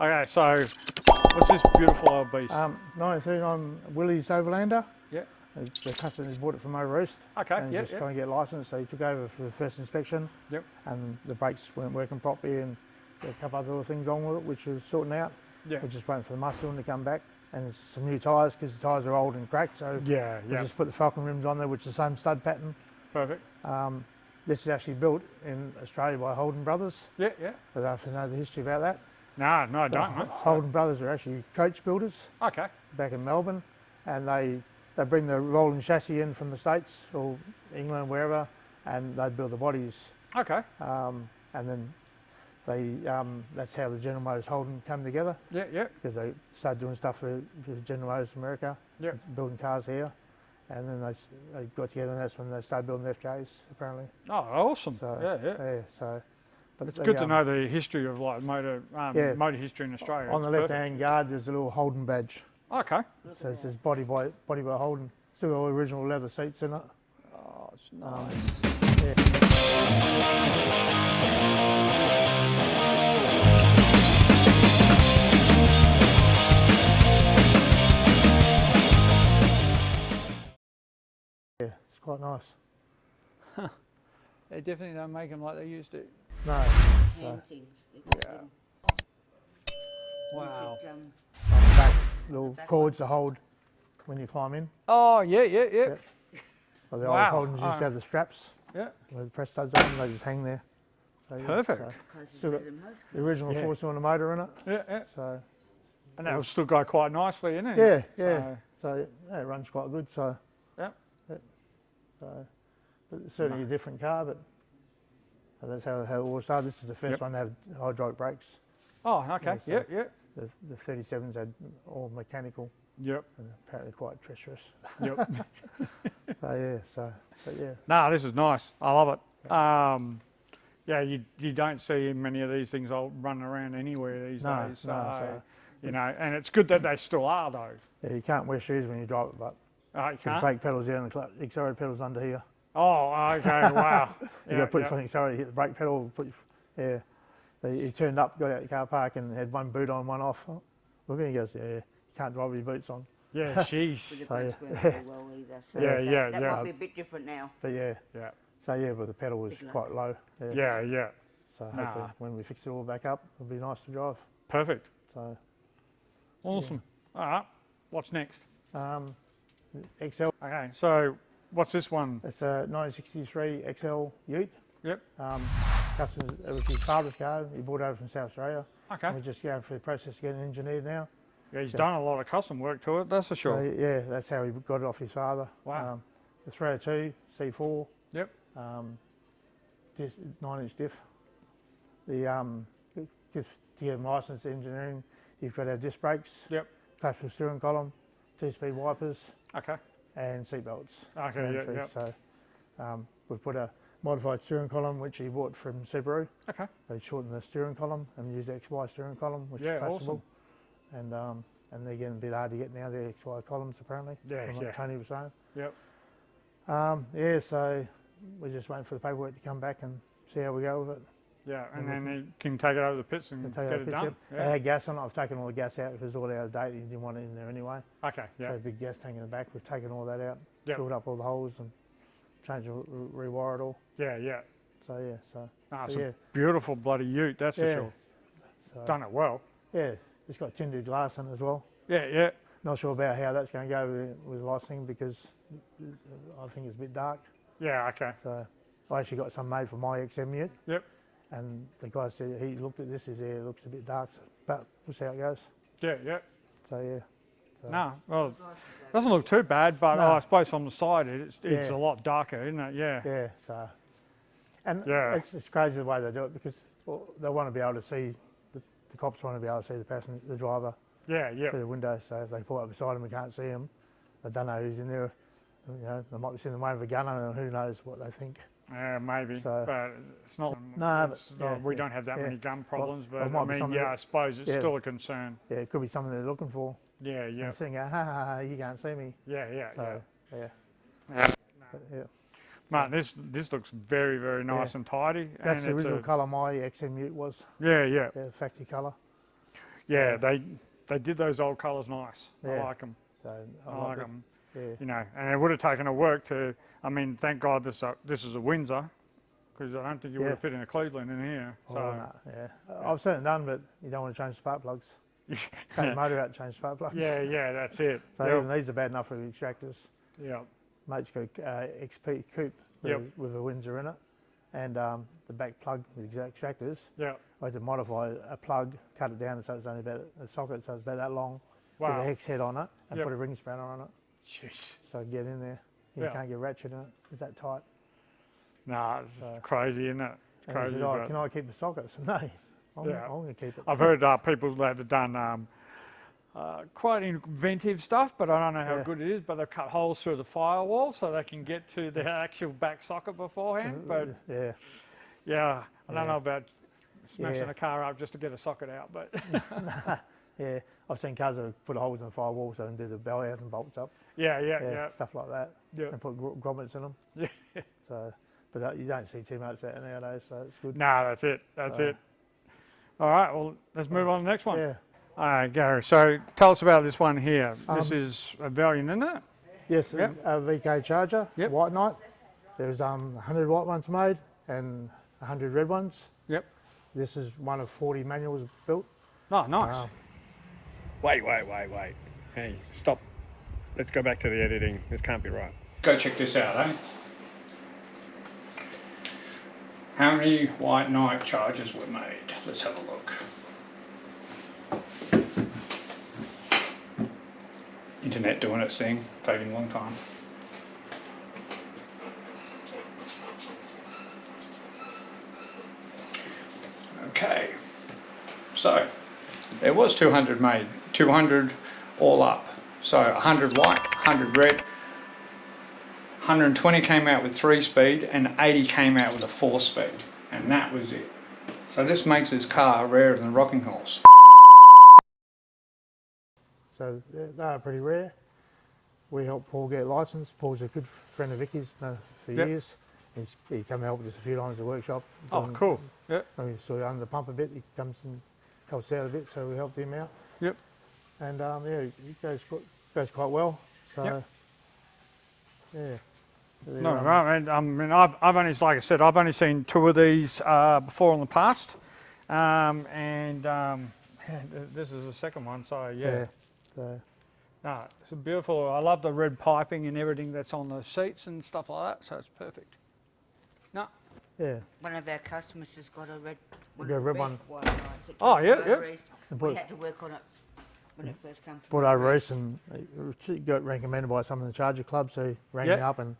Okay, so what's this beautiful old beast? 1939 Willys Overlander. Yeah. The customer bought it from over east. Okay, and yeah, just yeah. trying to get licensed, so he took over for the first inspection. Yep. And the brakes weren't working properly, and there were a couple other little things wrong with it, which was sorting out. Yeah. We're just waiting for the muscle to come back, and some new tyres because the tyres are old and cracked. So Yeah, we yeah. just put the Falcon rims on there, which is the same stud pattern. Perfect. This is actually built in Australia by Holden Brothers. Yeah, yeah. I don't know if you know the history about that. No, I don't. The Holden Brothers are actually coach builders Okay. back in Melbourne, and they bring the rolling chassis in from the States or England, wherever, and they build the bodies. Okay. And then that's how the General Motors Holden come together, Yeah, yeah. because they started doing stuff for General Motors America, Yeah. building cars here, and then they got together, and that's when they started building FJs apparently. Oh, awesome. So, yeah, yeah. Yeah, so. But It's good to know the history of like motor history in Australia. On the left-hand guard, there's a little Holden badge. Okay. So it says body by Holden. Still got all original leather seats in it. Oh, it's nice. Yeah, it's quite nice. They definitely don't make them like they used to. No. Hand things. Yeah. Wow. On the back, little cords to hold when you climb in. Oh, yeah, yeah, yeah. Yeah. Well, the Wow. old Holdens used to have the straps. Yeah. With the press studs on, they just hang there. So, yeah, Perfect. Still got the original four-cylinder motor in it. Yeah, yeah. So And that will still go quite nicely, innit? yeah, yeah. So yeah, it runs quite good. So Yeah. So but it's certainly a different car, but that's how it all started. This is the first one to have hydraulic brakes. Oh, okay. Yeah, Yeah, so yeah. The 37s had all mechanical, Yep. and apparently quite treacherous. Yep. But yeah. No, this is nice. I love it. Yeah, you don't see many of these things all running around anywhere these days. So, you know, and it's good that they still are though. Yeah, you can't wear shoes when you drive it, but You the can't? brake pedals here and the accelerator pedals under here. Oh, okay. Wow. You got to put your foot on the accelerator, hit the brake pedal. He turned up, got out the car park, and had one boot on, one off. Look, he goes, yeah, you can't drive with your boots on. Yeah, jeez. The brakes weren't very well either. So that might be a bit different now. But yeah. So yeah, but the pedal was quite low. Yeah, yeah. So hopefully when we fix it all back up, it'll be nice to drive. Perfect. So awesome. All right. What's next? XL. Okay. So what's this one? It's a 1963 XL Ute. Yep. Customer, it was his father's car. He bought it over from South Australia. Okay. And we're just going through the process of getting engineered now. Yeah, he's done a lot of custom work to it, that's for sure. So, yeah, that's how he got it off his father. Wow. The 302 C4. Yep. 9-inch diff. Just to get him licensed engineering, you've got to have disc brakes. Yep. Collapsible steering column, 2-speed wipers. Okay. And seat belts. Okay. Yeah. So we've put a modified steering column, which he bought from Subaru. Okay. They shortened the steering column and used the XY steering column, which is collapsible. Awesome. And they're getting a bit hard to get now, the XY columns apparently. Yeah, from what Tony was saying. Yep. So we're just waiting for the paperwork to come back and see how we go with it. Yeah, and then you can take it over the pits and get it done. They had gas on it. I've taken all the gas out because it's all out of date. He didn't want it in there anyway. Okay, yeah. So a big gas tank in the back. We've taken all that out, Yep. filled up all the holes and changed and rewire it all. Yeah, yeah. So yeah, so. It's a beautiful bloody ute, that's for sure. So, done it well. Yeah, it's got tinted glass in it as well. Yeah, yeah. Not sure about how that's going to go with licensing because I think it's a bit dark. Yeah, okay. So I actually got some made for my XM ute. Yep. And the guy said he looked at this, he said, it looks a bit dark, so, but we'll see how it goes. Yeah, yeah. So yeah. So. No, well, it doesn't look too bad, but I suppose on the side it's a lot darker, isn't it? Yeah. Yeah. So, and it's crazy the way they do it because they want to be able to see the cops want to be able to see the passenger, the driver. Yeah, yeah. Through the window, so if they pull up beside him and can't see him, they don't know who's in there. You know, they might be sitting away with a gun on, and who knows what they think. Yeah, maybe, So, but it's not. No, we don't have that many gun problems, well, but I mean, I suppose it's still a concern. Yeah, it could be something they're looking for. Yeah, yeah. And saying, ha ha ha, you can't see me. Yeah, yeah, so, yeah. Yeah. Mate, this looks very, very nice and tidy. That's the original colour my XM Ute was. Yeah, yeah. Factory colour. Yeah, they did those old colours nice. Yeah. I like them. So I like them. Yeah. You know, and it would have taken a work to. I mean, thank God this is a Windsor, because I don't think you would have fit in a Cleveland in here. So no, yeah. I've certainly done, but you don't want to change spark plugs. Take the motor out, change spark plugs. yeah, that's it. So even these are bad enough for the extractors. Yeah. Mate's got XP coupe with a Windsor in it, and the back plug with the extractors. Yeah. I had to modify a plug, cut it down so it's only about a socket, so it's about that long, with a hex head on it, and put a ring spanner on it. Jeez. So get in there. You can't get ratchet in it. It's that tight. Nah, it's crazy, isn't it? It's crazy. Said, can I keep the sockets? No, I'm going to keep it. I've heard people that have done quite inventive stuff, but I don't know how good it is. But they've cut holes through the firewall so they can get to the actual back socket beforehand. But I don't know about smashing a car up just to get a socket out. But yeah, I've seen cars that put holes in the firewall so they can do the bell out and bolts up. Yeah. Stuff like that. Yeah. And put grommets in them. Yeah. So, but you don't see too much of that nowadays, so it's good. No, that's it. That's it. All right, well, let's move on to the next one. Yeah. All right, Gary, so tell us about this one here. This is a Valiant, isn't it? Yes, a VK charger, white knight. There's 100 white ones made and 100 red ones. Yep. This is one of 40 manuals built. Oh, nice. Wait. Hey, stop. Let's go back to the editing. This can't be right. Go check this out, eh? How many white knight chargers were made? Let's have a look. Internet doing its thing, taking a long time. Okay, so there was 200 made, 200 all up. So 100 white, 100 red, 120 came out with 3-speed and 80 came out with a 4-speed, and that was it. So this makes this car rarer than a rocking horse. So they are pretty rare. We helped Paul get licensed. Paul's a good friend of Vicky's for years. He come help us a few times at the workshop. Oh, cool. Yep. We saw under the pump a bit. He comes and helps out a bit, so we helped him out. Yep. And it goes quite well. So yeah. No, I mean, I've only, like I said, I've only seen 2 of these before in the past, this is the second one. So yeah. So. No, it's beautiful. I love the red piping and everything that's on the seats and stuff like that. So it's perfect. No. Yeah. One of our customers has got a red one. White knight. Oh yeah. We had to work on it when it first came. Brought over east and got recommended by some of the charger clubs. So he rang me up and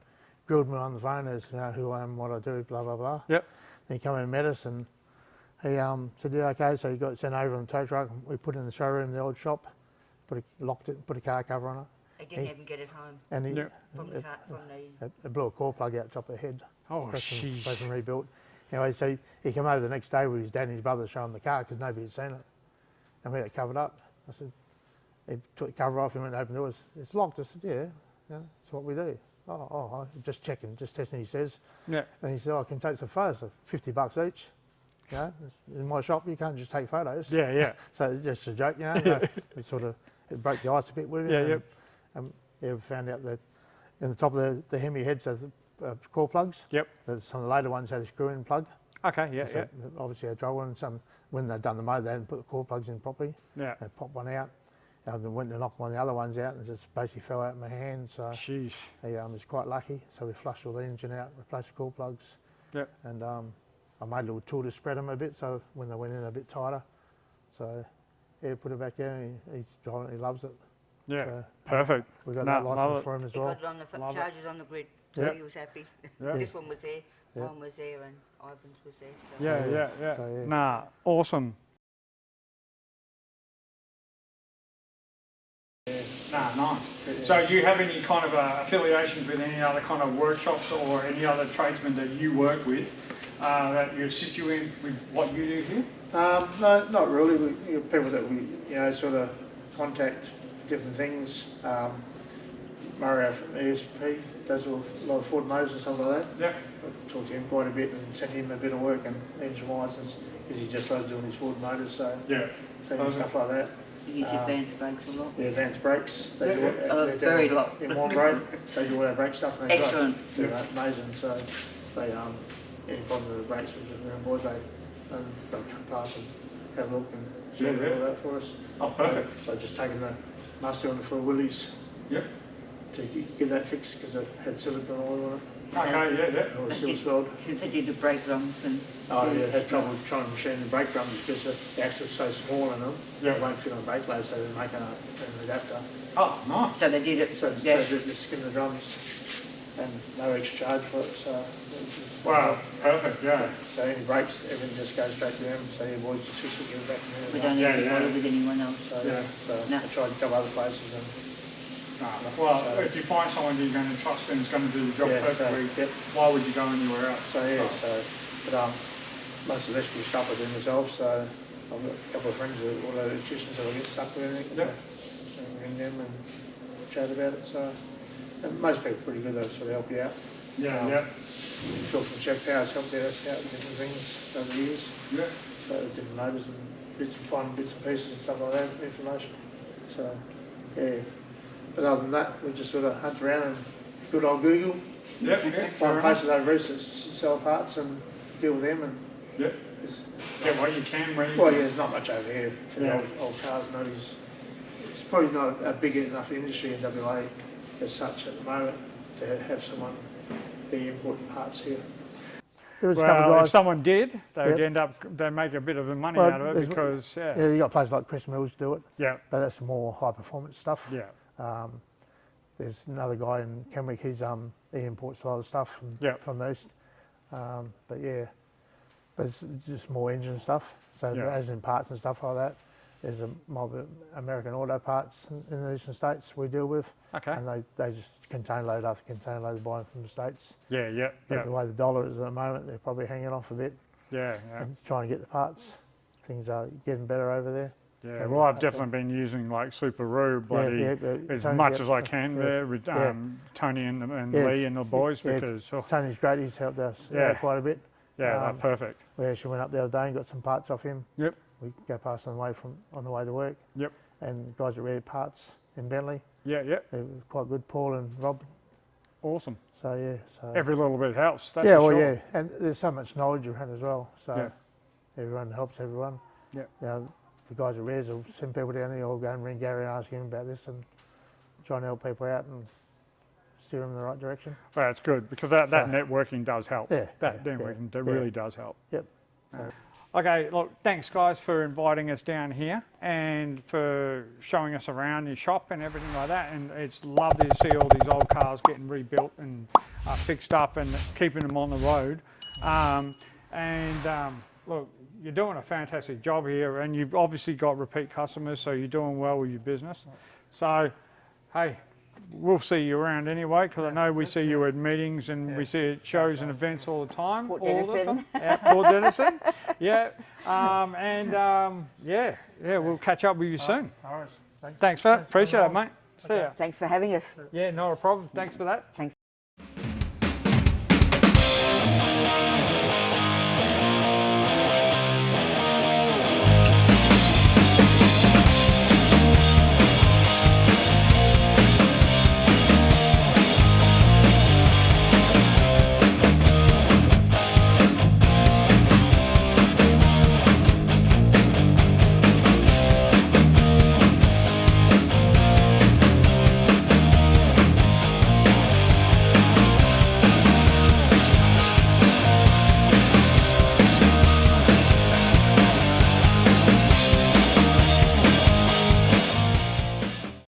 grilled me on the phone as who I am, what I do, blah blah blah. Yep. Then he came in and met us and he said, yeah, okay. So he got sent over on the tow truck. We put it in the showroom in the old shop. Locked it, put a car cover on it. He didn't even get it home. And he it blew a core plug out top of the head. Oh, sheesh. Supposed to be rebuilt. Anyway, so he came over the next day with his dad and his brother to show him the car because nobody had seen it. And we had it covered up. I said, he took the cover off and went and opened the doors. It's locked. I said, yeah, that's what we do. Oh, just checking, just testing, he says. Yeah. And he said, I can take some photos for $50 each. You know, in my shop, you can't just take photos. Yeah. So it's just a joke, you know. We sort of, it broke the ice a bit with him. We found out that in the top of the Hemi heads are the core plugs. Yep. Some of the later ones had a screw-in plug. Okay, so obviously a trouble, and some, when they'd done the motor, they hadn't put the core plugs in properly. Yeah. They popped one out. They went to knock one of the other ones out and it just basically fell out of my hand. So he was quite lucky. So we flushed all the engine out, replaced the core plugs. Yep. And I made a little tool to spread them a bit so when they went in a bit tighter. So put it back in. He's driving it, he loves it. Yeah, so, perfect. We got that license for him as well. He got it on the chargers on the grid, so he was happy. This one was there, mine was there, and Ivan's was there. So. So, nah, awesome. Nah, nice. So you have any kind of affiliations with any other kind of workshops or any other tradesmen that you work with that you assist you in with what you do here? No, not really. We people that we sort of contact different things. Mario from ESP does a lot of Ford Motors and stuff like that. I talked to him quite a bit and sent him a bit of work and engine-wise, because he just loves doing his Ford motors, so stuff like that. You use advanced brakes a lot? Yeah, advanced brakes. They do very lot. In one grade, they do all our brake stuff. And Excellent. They're amazing. So they, any problem with the brakes, we just ring boys, they'll come past and have a look and sort all that for us. Oh, perfect. So just taking the master on it for Willys. Yep. To get that fixed because it had silicone oil on it. Okay, yeah. Or seal swelled. Since they did the brake drums and... Oh yeah, had trouble trying to machine the brake drums because the axle's so small in them, it won't fit on brake load, so they're making an adapter. Oh, nice. So they did it, So they skin the drums and no extra charge for it, so... Wow, perfect, yeah. So any brakes, everything just goes straight to them, so your boys just fix it, give it back to them. we don't have to bother with anyone else. So I tried a couple other places and... Well, if you find someone you're going to trust and is going to do the job perfectly, why would you go anywhere else? But most of the electrical stuff I do myself, so I've got a couple of friends that are all electricians that I get stuck with anything. And ring them and chat about it. So and most people are pretty good, they'll sort of help you out. Phil from Check Power's helped us out with different things over the years. So different motors and finding bits and pieces and stuff like that, information. So but other than that, we just sort of hunt around and good old Google. Find places overseas that sell parts and deal with them and get what you can. Well, there's not much over here for the old cars. It's probably not a big enough industry in WA as such at the moment to have someone be importing parts here. There was a couple of guys, if someone did, they'd make a bit of money out of it because you got places like Chris Mills do it. But that's more high performance stuff. There's another guy in Kenwick. He imports a lot of stuff from the east. But it's just more engine stuff. So as in parts and stuff like that. There's a mob of American auto parts in the eastern states we deal with. And they just container load after container load buying from the states. But the way the dollar is at the moment, they're probably hanging off a bit. And trying to get the parts. Things are getting better over there. Well, I've definitely been using like Subaru as much as I can there with Tony and Lee and the boys because Tony's great. He's helped us quite a bit. Perfect. We actually went up the other day and got some parts off him. We go past on the way to work. And guys at Rare Parts in Bentley. They're quite good, Paul and Rob. Awesome. So every little bit helps. That's and there's so much knowledge around as well. So everyone helps everyone. The guys at Rares will send people down there, or go and ring Gary and ask him about this and try and help people out and steer them in the right direction. Well, that's good because that networking does help. That networking really does help. Okay, look, thanks guys for inviting us down here and for showing us around your shop and everything like that. And it's lovely to see all these old cars getting rebuilt and fixed up and keeping them on the road. Look, you're doing a fantastic job here and you've obviously got repeat customers, so you're doing well with your business. So, hey, we'll see you around anyway, because I know we see you at meetings and we see at shows and events all the time. Port Denison. Port Denison. We'll catch up with you soon. All right. Thanks for that. Appreciate it, mate. See ya. Thanks for having us. Yeah, not a problem. Thanks for that. Thanks.